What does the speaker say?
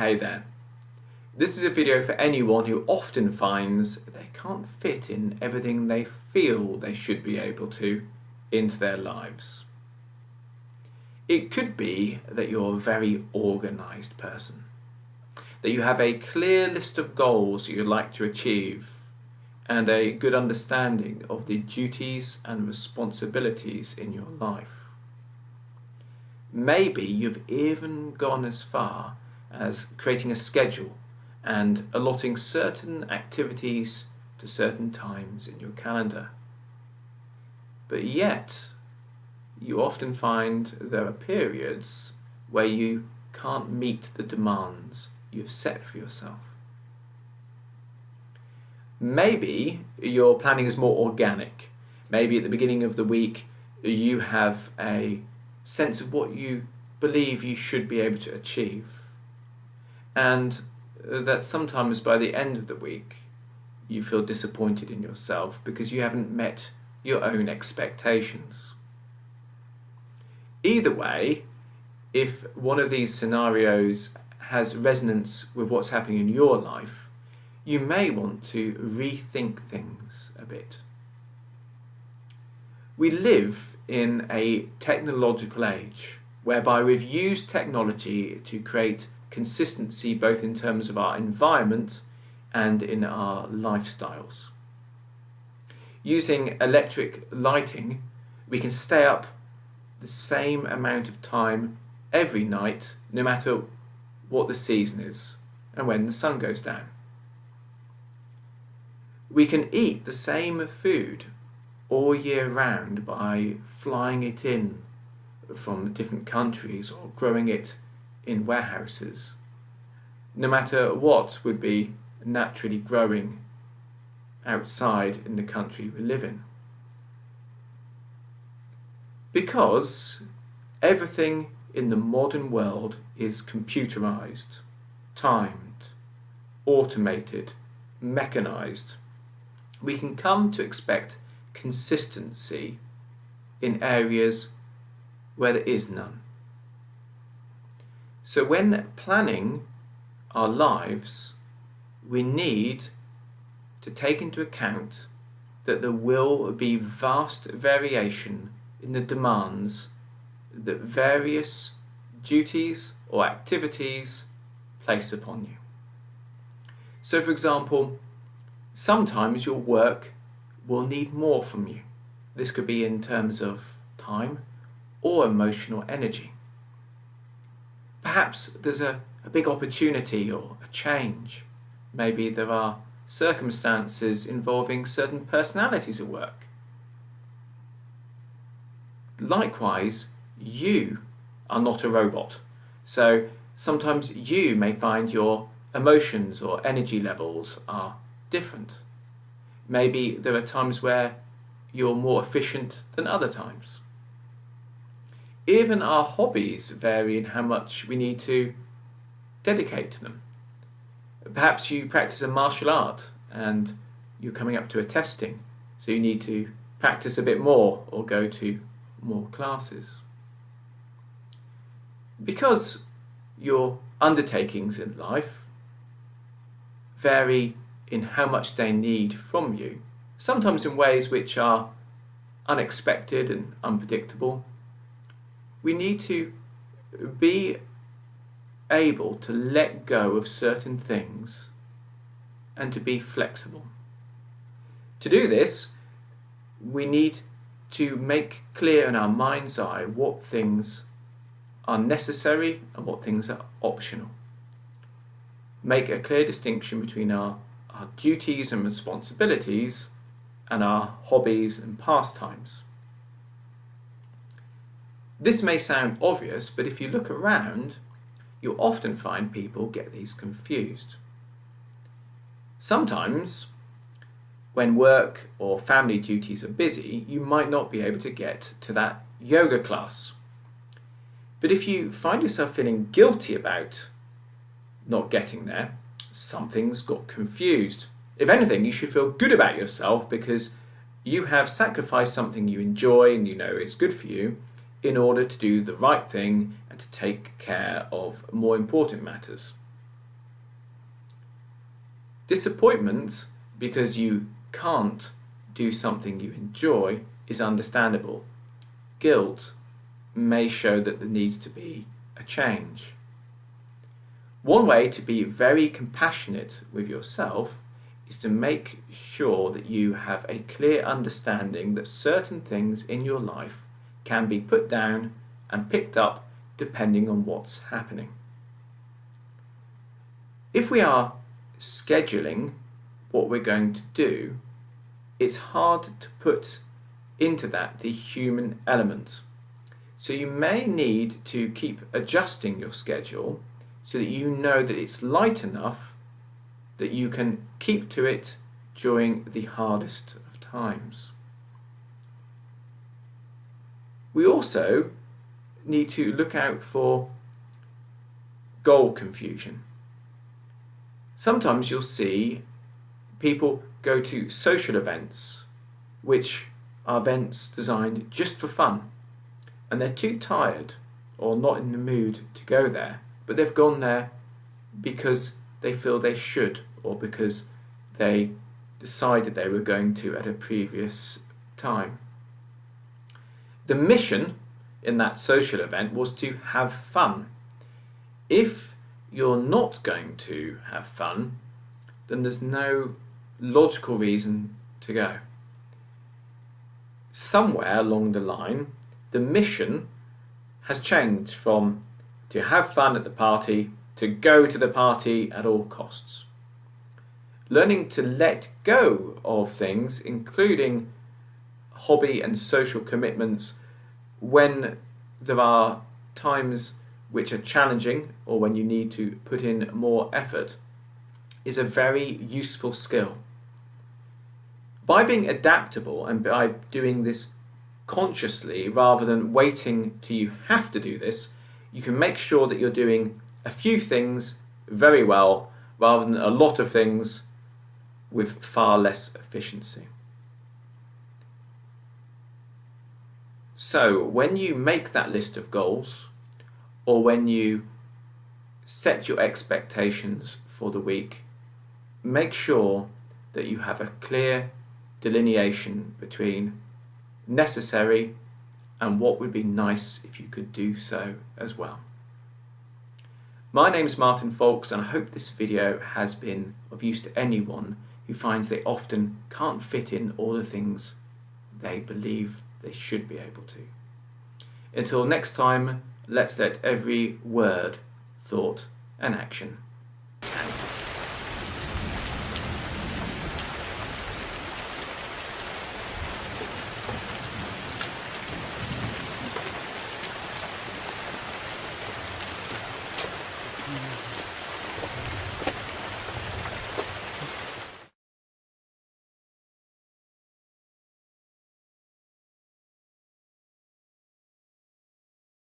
Hey there. This is a video for anyone who often finds they can't fit in everything they feel they should be able to into their lives. It could be that you're a very organised person, that you have a clear list of goals you'd like to achieve, and a good understanding of the duties and responsibilities in your life. Maybe you've even gone as far as creating a schedule and allotting certain activities to certain times in your calendar. But yet, you often find there are periods where you can't meet the demands you've set for yourself. Maybe your planning is more organic. Maybe at the beginning of the week you have a sense of what you believe you should be able to achieve, and that sometimes by the end of the week you feel disappointed in yourself because you haven't met your own expectations. Either way, if one of these scenarios has resonance with what's happening in your life, you may want to rethink things a bit. We live in a technological age whereby we've used technology to create consistency both in terms of our environment and in our lifestyles. Using electric lighting, we can stay up the same amount of time every night, no matter what the season is and when the sun goes down. We can eat the same food all year round by flying it in from different countries or growing it in warehouses, no matter what would be naturally growing outside in the country we live in. Because everything in the modern world is computerized, timed, automated, mechanized, we can come to expect consistency in areas where there is none. So when planning our lives, we need to take into account that there will be vast variation in the demands that various duties or activities place upon you. So for example, sometimes your work will need more from you. This could be in terms of time or emotional energy. Perhaps there's a big opportunity or a change. Maybe there are circumstances involving certain personalities at work. Likewise, you are not a robot. So sometimes you may find your emotions or energy levels are different. Maybe there are times where you're more efficient than other times. Even our hobbies vary in how much we need to dedicate to them. Perhaps you practice a martial art and you're coming up to a testing, so you need to practice a bit more or go to more classes. Because your undertakings in life vary in how much they need from you, sometimes in ways which are unexpected and unpredictable, we need to be able to let go of certain things and to be flexible. To do this, we need to make clear in our mind's eye what things are necessary and what things are optional. Make a clear distinction between our duties and responsibilities and our hobbies and pastimes. This may sound obvious, but if you look around, you'll often find people get these confused. Sometimes, when work or family duties are busy, you might not be able to get to that yoga class. But if you find yourself feeling guilty about not getting there, something's got confused. If anything, you should feel good about yourself because you have sacrificed something you enjoy and you know is good for you in order to do the right thing and to take care of more important matters. Disappointment because you can't do something you enjoy is understandable. Guilt may show that there needs to be a change. One way to be very compassionate with yourself is to make sure that you have a clear understanding that certain things in your life can be put down and picked up depending on what's happening. If we are scheduling what we're going to do, it's hard to put into that the human element. So you may need to keep adjusting your schedule so that you know that it's light enough that you can keep to it during the hardest of times. We also need to look out for goal confusion. Sometimes you'll see people go to social events, which are events designed just for fun, and they're too tired or not in the mood to go there, but they've gone there because they feel they should, or because they decided they were going to at a previous time. The mission in that social event was to have fun. If you're not going to have fun, then there's no logical reason to go. Somewhere along the line, the mission has changed from to have fun at the party to go to the party at all costs. Learning to let go of things, including hobby and social commitments, when there are times which are challenging or when you need to put in more effort, is a very useful skill. By being adaptable and by doing this consciously rather than waiting till you have to do this, you can make sure that you're doing a few things very well rather than a lot of things with far less efficiency. So when you make that list of goals, or when you set your expectations for the week, make sure that you have a clear delineation between necessary and what would be nice if you could do so as well. My name is Martin Faulks, and I hope this video has been of use to anyone who finds they often can't fit in all the things they believe they should be able to. Until next time, let's let every word, thought and action